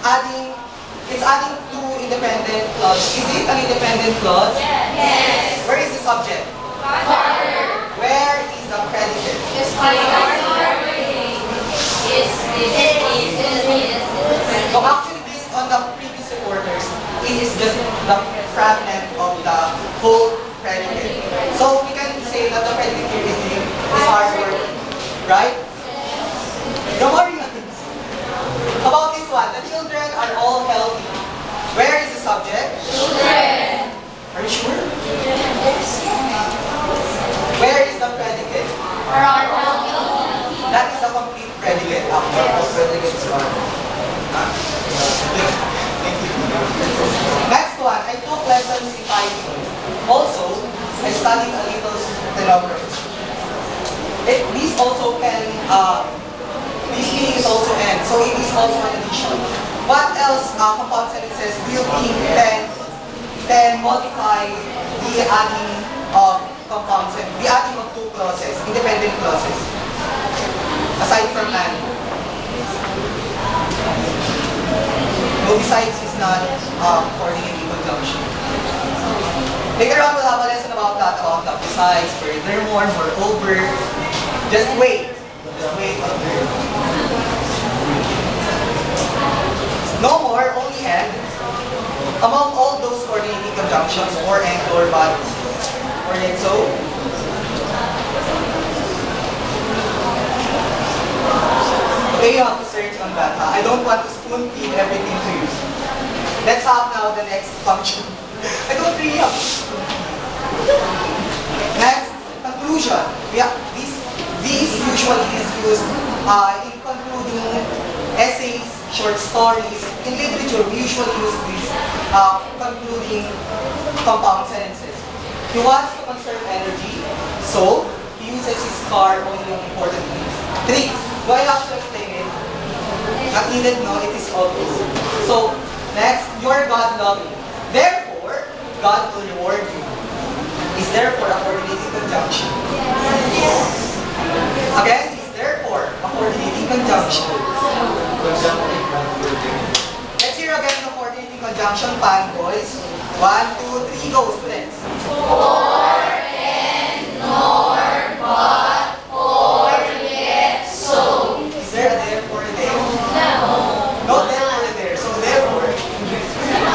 adding, it's adding two independent clauses. Is it an independent clause? Yes. Where is the subject? Father. Where is the predicate? So actually, based on the previous reporters, it is just the fragment of the whole predicate. So we can say that the predicate here is hardworking, right? The more about this one, the children are all healthy. Where is the subject? Children. Are you sure? Where is the predicate? Are healthy. That is a complete predicate. All predicates are. Next one, I took lessons in typing. Also, I studied a little stenography. This also can, this meaning is also end, so it is also an addition. What else compound sentences do you think can modify the adding of compound sentence, the adding of two clauses, independent clauses, aside from and? No, besides is not coordinating conjunction. Later on, we'll have a lesson about that, about the besides, furthermore, moreover. Just wait. Just wait on there. No more, only and. Among all those coordinating conjunctions, or and, or but, or yet so. Okay, you have to search on that. I don't want to spoon feed everything to you. Let's have now the next function. I don't really have to spoon feed. Next, conclusion. Yeah, this usually is used in concluding essays, short stories. In literature, we usually use this concluding compound sentences. He wants to conserve energy, so he uses his car only on important things. 3. Do I have to explain it? Not needed, no, it is obvious. So, next, you are God-loving. Therefore, God will reward you. Is therefore a coordinating conjunction? Yes. Again, is therefore a coordinating conjunction. Let's hear again the coordinating conjunction, fanboys. 1, 2, 3, go, students. For and nor but or yet so. Is there a therefore there? No. No therefore there. So therefore,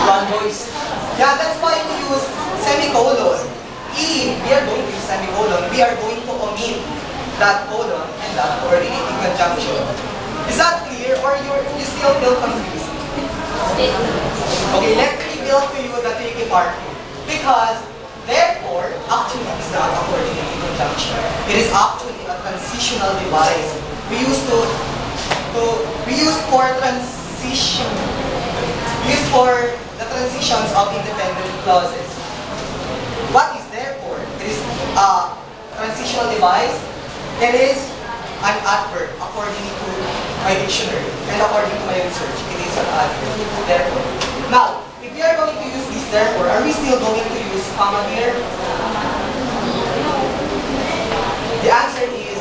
fanboys. Yeah, that's why we use semicolon. If we are going to use semicolon, we are going to omit that colon and that coordinating conjunction. Is that clear, or you still feel confused? Okay, let me reveal to you the tricky part. Because, therefore, actually is not a coordinating conjunction. It is actually a transitional device. We use for transition. We use for the transitions of independent clauses. What is therefore? It is a transitional device. It is an adverb according to my dictionary and according to my research. It is an adverb. Therefore. Now, if we are going to use this therefore, are we still going to use comma here? The answer is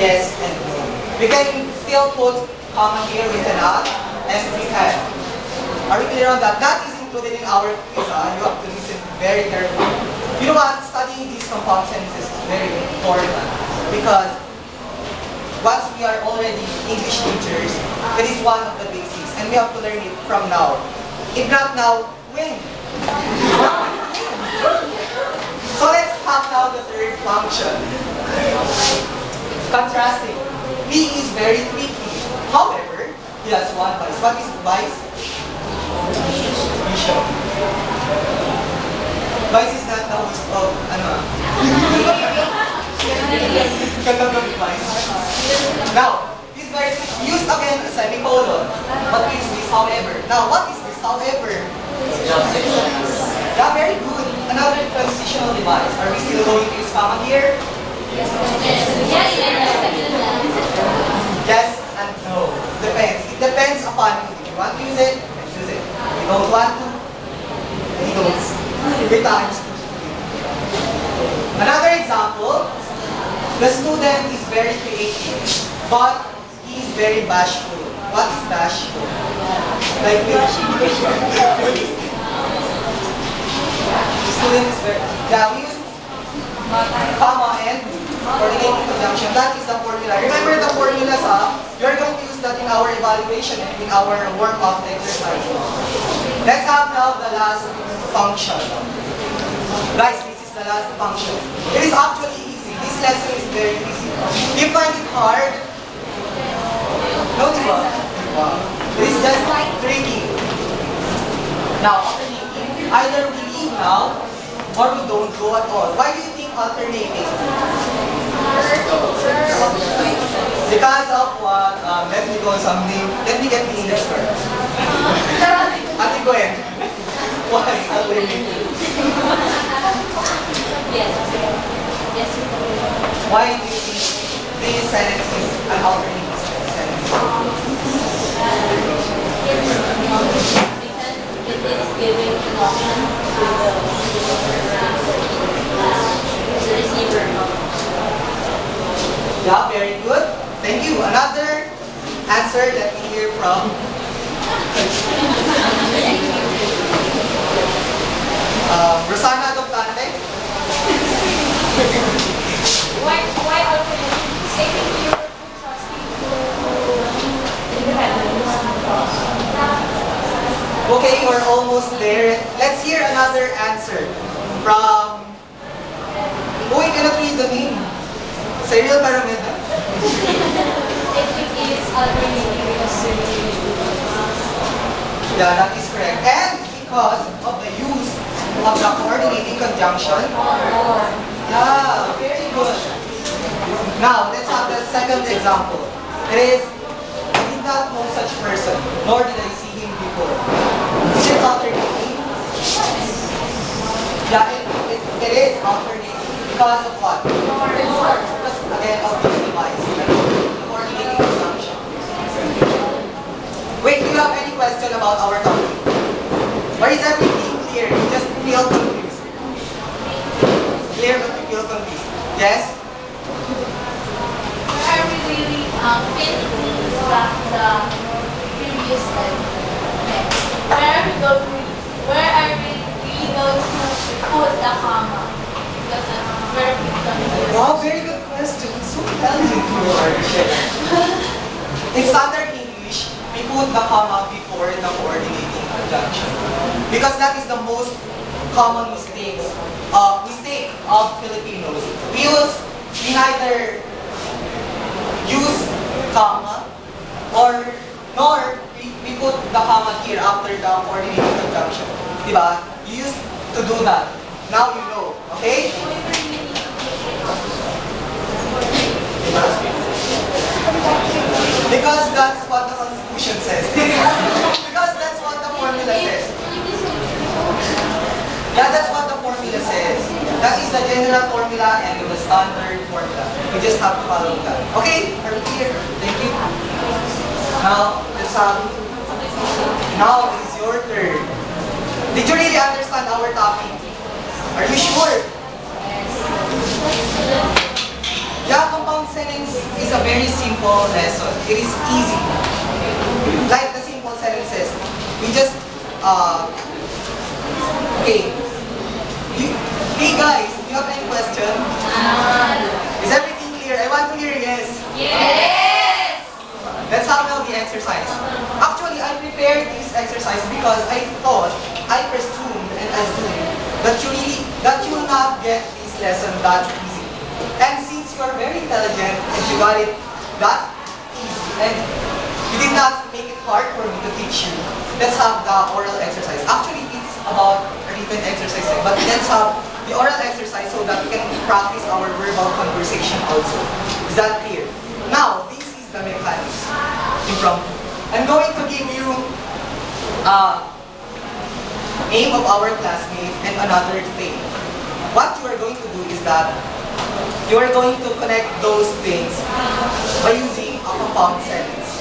yes and no. We can still put comma here with an at and we can. Are we clear on that? That is included in our quiz. You have to listen very carefully. You know what? Studying these compound sentences is very important because once we are already English teachers, that is one of the basics and we have to learn it from now. If not now, when? So let's have now the third function. Contrasting. He is very tricky. However, he has one vice. What is the vice? Bishop. Vice is not the host of, Now, this very used again a semicolon. But we use this however. Now, what is this however? Yeah, very good. Another transitional device. Are we still going to use comma here? Yes and no. Depends. It depends upon you. If you want to use it, use it. If you don't want to, you don't. Three times. Another example, the student is very creative, but he is very bashful. What is bashful? Like this. Student is very, yeah, we use comma and coordinating conjunction. That is the formula. Remember the formulas, you're going to use that in our evaluation and in our work of exercise. Let's have now the last function. Guys, this is the last function. It is actually easy. This lesson is very easy. You find it hard? No, diba? It is just tricky. Now, either we leave now or we don't go at all. Why do you think alternating? Because of what? Let me go something. Let me get the English word. Ate Gwen. Why alternating? Yes. Yes. Why do you think this sentence is an alternating sentence? Because it is giving an option to the receiver. Yeah, very good. Thank you. Another answer, let me hear from Rosana Doctante. Why alternating? Saving you trusting to independence. Okay, we're almost there. Let's hear another answer from... Oh, I cannot read the name. Serial Parameda. If it is alternating because Yeah, that is correct. And because of the use of the coordinating conjunction. Yeah, very good. Now, let's have the second example. It is, I did not know such person, nor did I see him before. Is it alternating? Yeah, it is alternating. Because of what? Because, again, of this device. The coordinating conjunction. Wait, do you have any question about our topic? Or is everything clear? You just feel confused. Clear but you feel confused. Yes? Where are we really fit things back the previous slide? Next. Where are we really going to put the comma? Because I'm very confused. Wow, very good question. So intelligent you are. In standard English, we put the comma before the coordinating conjunction. Because that is the most common mistake of Filipinos. We neither use comma nor we put the comma here after the coordinating conjunction. Diba? You used to do that. Now you know. Okay? Because that's what the Constitution says. Because that's what the formula says. Yeah, that's what the formula says. That is the general formula and the standard formula. We just have to follow that. Okay? Are we clear? Thank you. Now, let's have... Now is your turn. Did you really understand our topic? Are you sure? Yeah, compound sentence is a very simple lesson. It is easy. Like the simple sentences. We just, okay. Hey guys, do you have any question? Is everything clear? I want to hear yes. Yes! Let's have now the exercise. Actually, I prepared this exercise because I thought, I presumed and assumed that you will not get this lesson that easy. And since you are very intelligent and you got it that easy and you did not make it hard for me to teach you, let's have the oral exercise. Actually, it's about a written exercise, but let's have the oral exercise so that we can practice our verbal conversation also. Is that clear? Now, this is the mechanics. Impromptu. I'm going to give you name of our classmate and another thing. What you are going to do is that you are going to connect those things by using a compound sentence.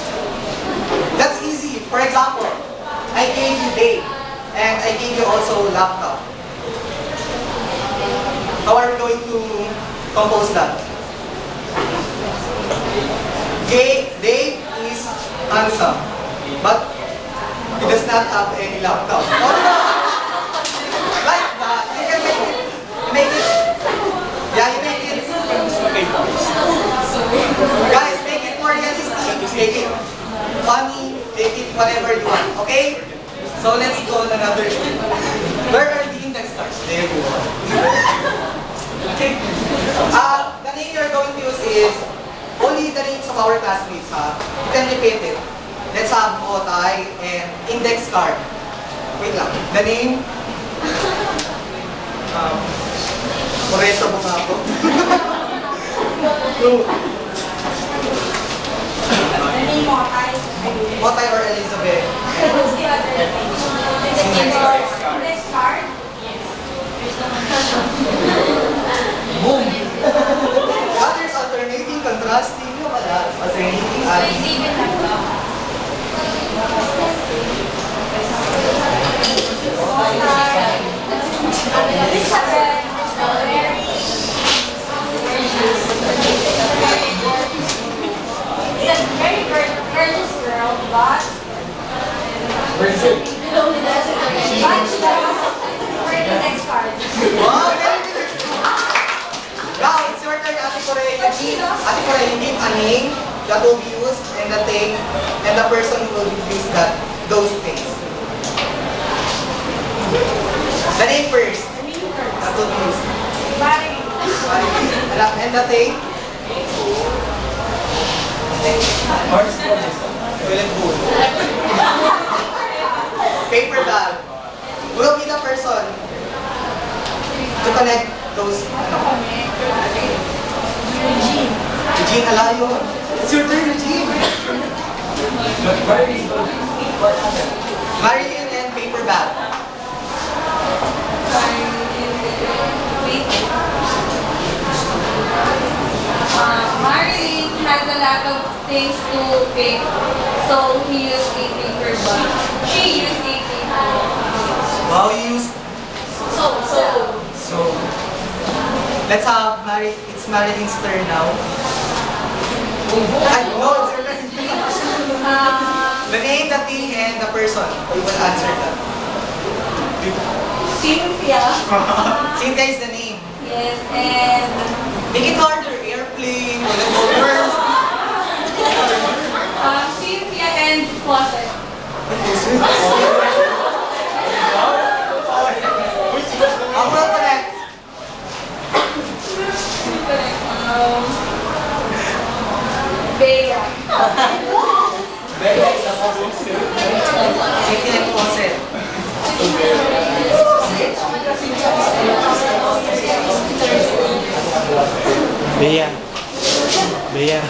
That's easy. For example, I gave you day and I gave you also laptop. How are we going to compose that? Day is handsome, but he does not have any laptop. Like that, you can make it, yeah, you make it, guys, make it more realistic, make it funny, make it whatever you want, okay? So let's go on another one. Where are the index cards? There you go. Okay. The name you're going to use is only the names of our classmates, ha? You can repeat it. Let's have Otay and index card. Wait lang. The name? Moresa Bukato. The name Otay. Otay or Elizabeth? What's the other name? Index card? Yes. Boom! Others alternating, contrasting, ano pala? Alternating, adding. It's a very gorgeous girl, but Where is it? she does wear the next card. Wow, very good! Now, it's your turn, Ate Corey. Ate Corey, you give a name that will be used and the thing and the person who will use those things. The name first. That will be used. Bye. And the thing? Toilet bowl. Paper bag. Will be the person to connect those. Eugene. Eugene, alayo. It's your turn, Eugene. Marilyn and paper bag. Marilyn has a lot of things to pick, so he used a paper bag. She used a paper bag. Wow, you used. So. So, let's have it's Marilyn's turn now. Ay, no, it's your turn. The name, the thing, and the person. You will answer that. Cynthia. Cynthia is the name. Yes, and Make it harder. Airplane, whatever. Cynthia and Faucet. How will connect? Bea. Cynthia and Faucet. Bea. Bea.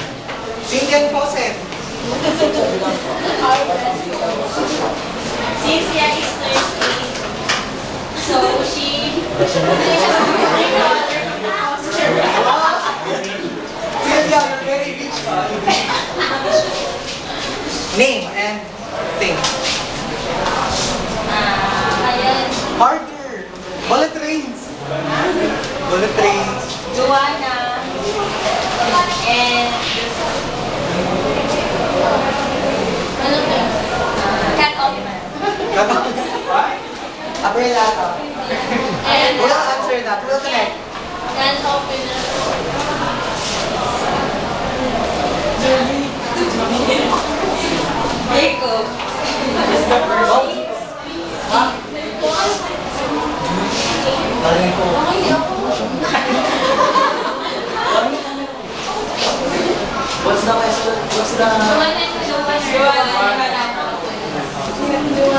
Cynthia and Faucet. Cynthia is thirsty, so she. Cynthia, you're very rich. Name and thing. Ayan. Harder. Bullet trains. Bullet trains. Joanna. And ano to? Cat opener. Abrelata. And We'll answer that. We'll connect. cat opener. Jacob. Galing ko. What's the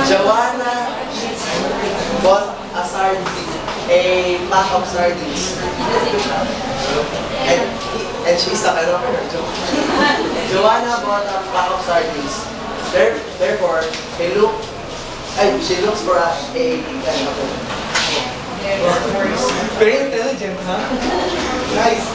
Joanna bought a pack of sardines. And she's a Joanna bought a pack of sardines. Therefore, she looks for a very intelligent, huh? Nice.